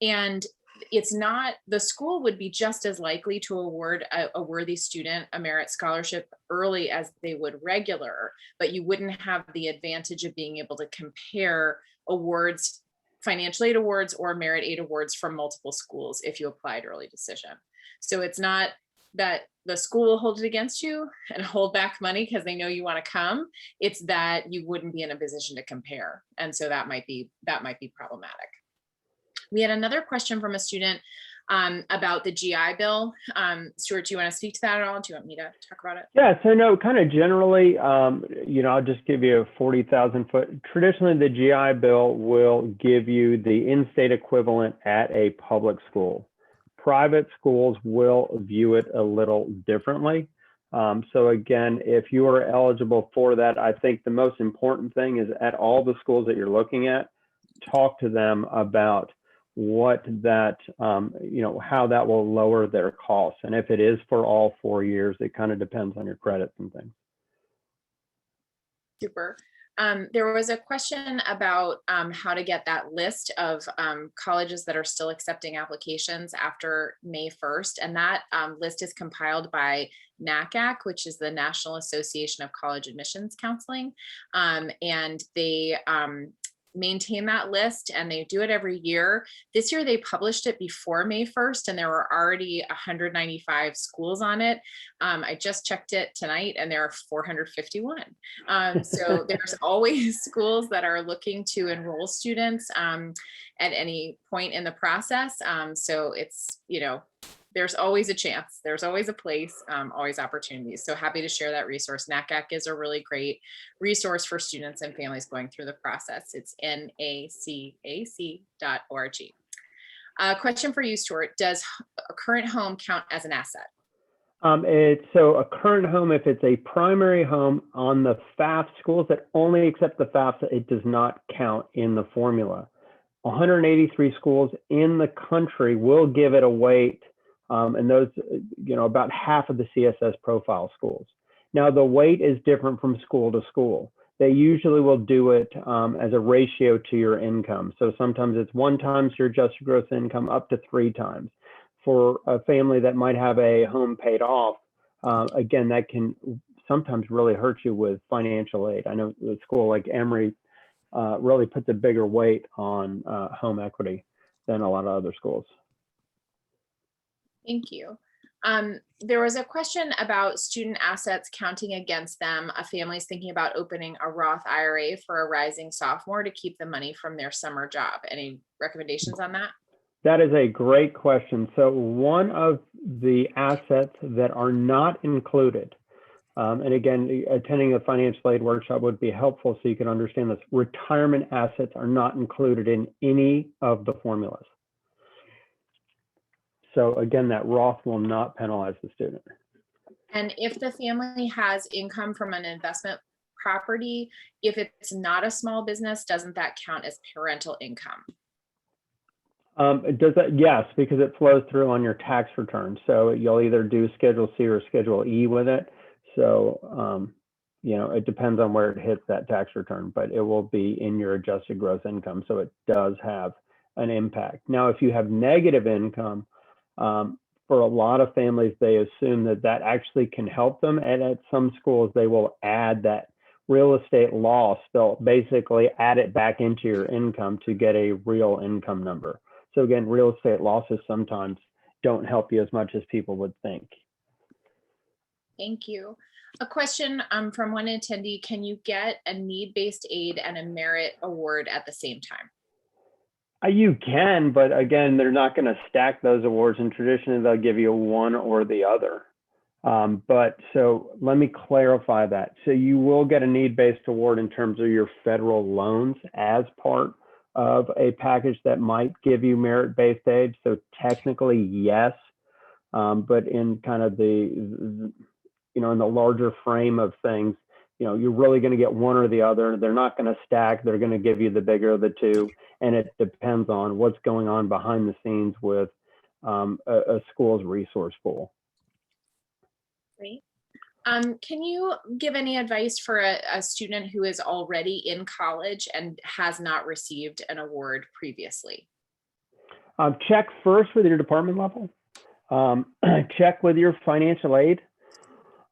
And it's not, the school would be just as likely to award a worthy student a merit scholarship early as they would regular, but you wouldn't have the advantage of being able to compare awards, financial aid awards or merit aid awards from multiple schools if you applied early decision. So it's not that the school will hold it against you and hold back money because they know you want to come. It's that you wouldn't be in a position to compare. And so that might be problematic. We had another question from a student about the GI Bill. Stuart, do you want to speak to that at all? Do you want me to talk about it? Yeah, so no, kind of generally, I'll just give you a 40,000 foot. Traditionally, the GI Bill will give you the in-state equivalent at a public school. Private schools will view it a little differently. So again, if you are eligible for that, I think the most important thing is at all the schools that you're looking at, talk to them about what that, how that will lower their costs. And if it is for all 4 years, it kind of depends on your credits and things. Super. There was a question about how to get that list of colleges that are still accepting applications after May 1st. And that list is compiled by NACAC, which is the National Association of College Admissions Counseling. And they maintain that list, and they do it every year. This year they published it before May 1st, and there were already 195 schools on it. I just checked it tonight, and there are 451. So there's always schools that are looking to enroll students at any point in the process. So it's, there's always a chance, there's always a place, always opportunities. So happy to share that resource. NACAC is a really great resource for students and families going through the process. It's nacac.org. Question for you, Stuart. Does a current home count as an asset? So a current home, if it's a primary home on the FAFSA schools that only accept the FAFSA, it does not count in the formula. 183 schools in the country will give it a weight. And those, about half of the CSS profile schools. Now, the weight is different from school to school. They usually will do it as a ratio to your income. So sometimes it's 1 times your adjusted gross income up to 3 times. For a family that might have a home paid off, again, that can sometimes really hurt you with financial aid. I know the school like Emory really puts a bigger weight on home equity than a lot of other schools. Thank you. There was a question about student assets counting against them. A family's thinking about opening a Roth IRA for a rising sophomore to keep the money from their summer job. Any recommendations on that? That is a great question. So one of the assets that are not included, and again, attending a financial aid workshop would be helpful so you can understand this. Retirement assets are not included in any of the formulas. So again, that Roth will not penalize the student. And if the family has income from an investment property, if it's not a small business, doesn't that count as parental income? Does that? Yes, because it flows through on your tax return. So you'll either do Schedule C or Schedule E with it. So, it depends on where it hits that tax return, but it will be in your adjusted gross income. So it does have an impact. Now, if you have negative income, for a lot of families, they assume that that actually can help them. And at some schools, they will add that real estate loss. They'll basically add it back into your income to get a real income number. So again, real estate losses sometimes don't help you as much as people would think. Thank you. A question from one attendee: can you get a need-based aid and a merit award at the same time? You can, but again, they're not going to stack those awards, and traditionally they'll give you one or the other. But so let me clarify that. So you will get a need-based award in terms of your federal loans as part of a package that might give you merit-based aid. So technically, yes, but in kind of the in the larger frame of things, you're really going to get one or the other. They're not going to stack. They're going to give you the bigger of the two. And it depends on what's going on behind the scenes with a school's resource pool. Great. Can you give any advice for a student who is already in college and has not received an award previously? Check first with your department level. Check with your financial aid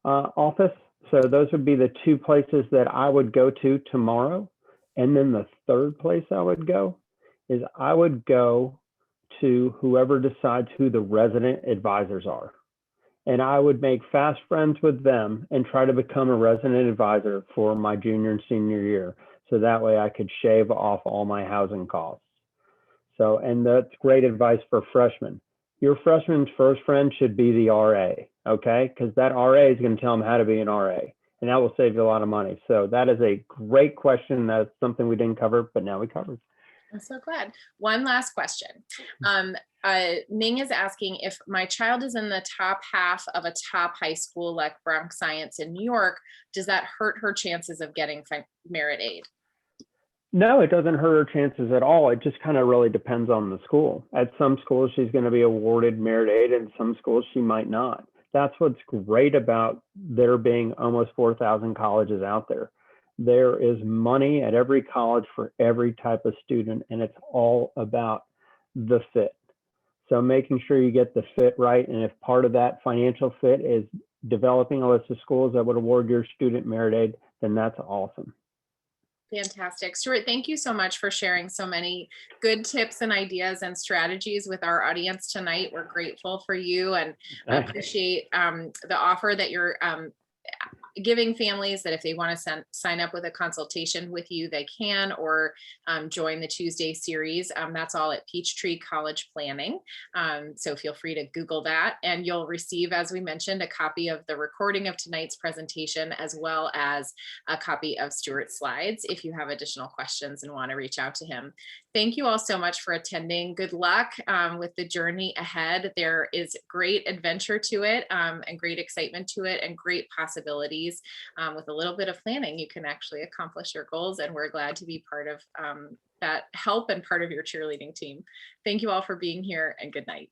office. So those would be the two places that I would go to tomorrow. And then the third place I would go is I would go to whoever decides who the resident advisors are. And I would make fast friends with them and try to become a resident advisor for my junior and senior year. So that way I could shave off all my housing costs. So, and that's great advice for freshmen. Your freshman's first friend should be the RA, okay? Because that RA is going to tell them how to be an RA, and that will save you a lot of money. So that is a great question. That's something we didn't cover, but now we covered. I'm so glad. One last question. Ming is asking, if my child is in the top half of a top high school like Bronx Science in New York, does that hurt her chances of getting merit aid? No, it doesn't hurt her chances at all. It just kind of really depends on the school. At some schools, she's going to be awarded merit aid, and some schools she might not. That's what's great about there being almost 4,000 colleges out there. There is money at every college for every type of student, and it's all about the fit. So making sure you get the fit right, and if part of that financial fit is developing a list of schools that would award your student merit aid, then that's awesome. Fantastic. Stuart, thank you so much for sharing so many good tips and ideas and strategies with our audience tonight. We're grateful for you and appreciate the offer that you're giving families, that if they want to sign up with a consultation with you, they can, or join the Tuesday series. That's all at Peachtree College Planning. So feel free to Google that, and you'll receive, as we mentioned, a copy of the recording of tonight's presentation, as well as a copy of Stuart's slides if you have additional questions and want to reach out to him. Thank you all so much for attending. Good luck with the journey ahead. There is great adventure to it, and great excitement to it, and great possibilities. With a little bit of planning, you can actually accomplish your goals, and we're glad to be part of that help and part of your cheerleading team. Thank you all for being here, and good night.